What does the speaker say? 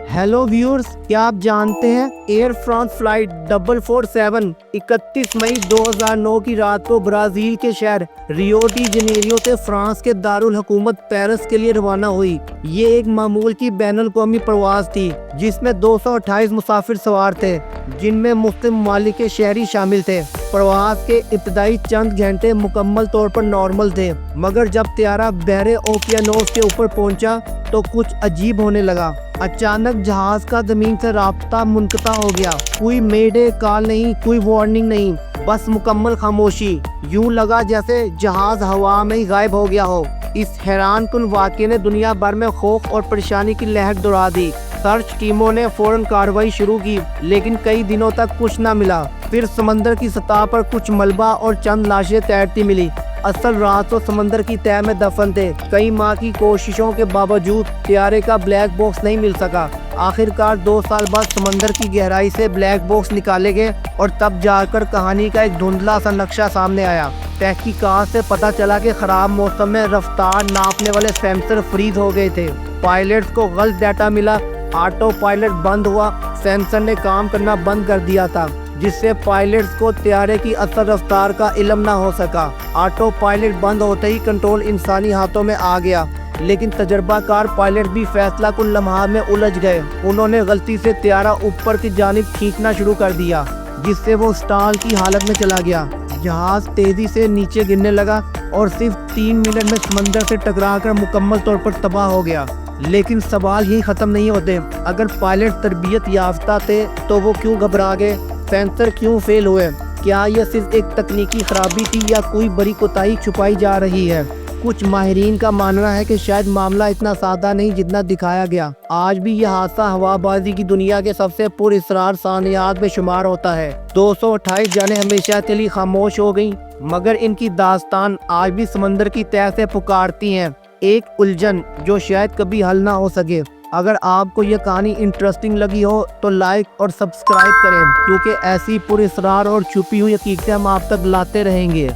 Hello viewers, क्या आप जानते हैं एयर फ्रांस फ्लाइट 447 31 मई 2009 की रात को ब्राजील के शहर रियो डी जनेरियो से फ्रांस के दारुल हुकूमत पेरिस के लिए रवाना हुई। ये एक मामूल की बैनुल कौमी प्रवास थी जिसमें 228 मुसाफिर सवार थे, जिनमें मुख्तलिफ ममालिक के शहरी शामिल थे। प्रवास के इब्तदाई चंद घंटे मुकम्मल तौर पर नॉर्मल थे, मगर जब त्यारा बहरे ओकियानोस के ऊपर पहुंचा तो कुछ अजीब होने लगा। अचानक जहाज का जमीन से राब्ता मुनक़ता हो गया। कोई मेडे कॉल नहीं, कोई वार्निंग नहीं, बस मुकम्मल खामोशी। यूं लगा जैसे जहाज हवा में ही गायब हो गया हो। इस हैरान कुन वाक़े ने दुनिया भर में खौफ और परेशानी की लहर दौड़ा दी। सर्च टीमों ने फौरन कार्रवाई शुरू की, लेकिन कई दिनों तक कुछ न मिला। फिर समंदर की सतह पर कुछ मलबा और चंद लाशें तैरती मिली। असल राज तो समंदर की तह में दफन थे। कई माह की कोशिशों के बावजूद त्यारे का ब्लैक बॉक्स नहीं मिल सका। आखिरकार 2 साल बाद समंदर की गहराई से ब्लैक बॉक्स निकाले गए और तब जाकर कहानी का एक धुंधला सा नक्शा सामने आया। तहकीकात से पता चला कि खराब मौसम में रफ्तार नापने वाले सेंसर फ्रीज हो गए थे। पायलट्स को गलत डाटा मिला, ऑटो पायलट बंद हुआ, सेंसर ने काम करना बंद कर दिया था, जिससे पायलट्स को त्यारे की असल रफ्तार का इल्म ना हो सका। ऑटो पायलट बंद होते ही कंट्रोल इंसानी हाथों में आ गया, लेकिन तजर्बाकार पायलट भी फैसला कुल लम्हा में उलझ गए। उन्होंने गलती से त्यारा ऊपर की जानिब खींचना शुरू कर दिया, जिससे वो स्टाल की हालत में चला गया। जहाज तेजी से नीचे गिरने लगा और सिर्फ 3 मिनट में समंदर से टकराकर मुकम्मल तौर पर तबाह हो गया। लेकिन सवाल यही ख़त्म नहीं होते। अगर पायलट तरबियत याफ्ता थे तो वो क्यों घबरा गए? सेंसर क्यों फेल हुए? क्या यह सिर्फ एक तकनीकी खराबी थी या कोई बड़ी कोताही छुपाई जा रही है? कुछ माहिरीन का मानना है कि शायद मामला इतना सादा नहीं जितना दिखाया गया। आज भी यह हादसा हवाबाजी की दुनिया के सबसे पुरअसरार सानियात में शुमार होता है। 228 जानें हमेशा के लिए खामोश हो गईं, मगर इनकी दास्तान आज भी समंदर की तह से पुकारती हैं, एक उलझन जो शायद कभी हल ना हो सके। अगर आपको यह कहानी इंटरेस्टिंग लगी हो तो लाइक और सब्सक्राइब करें, क्योंकि ऐसी पुरअसरार और छुपी हुई हकीकतें हम आप तक लाते रहेंगे।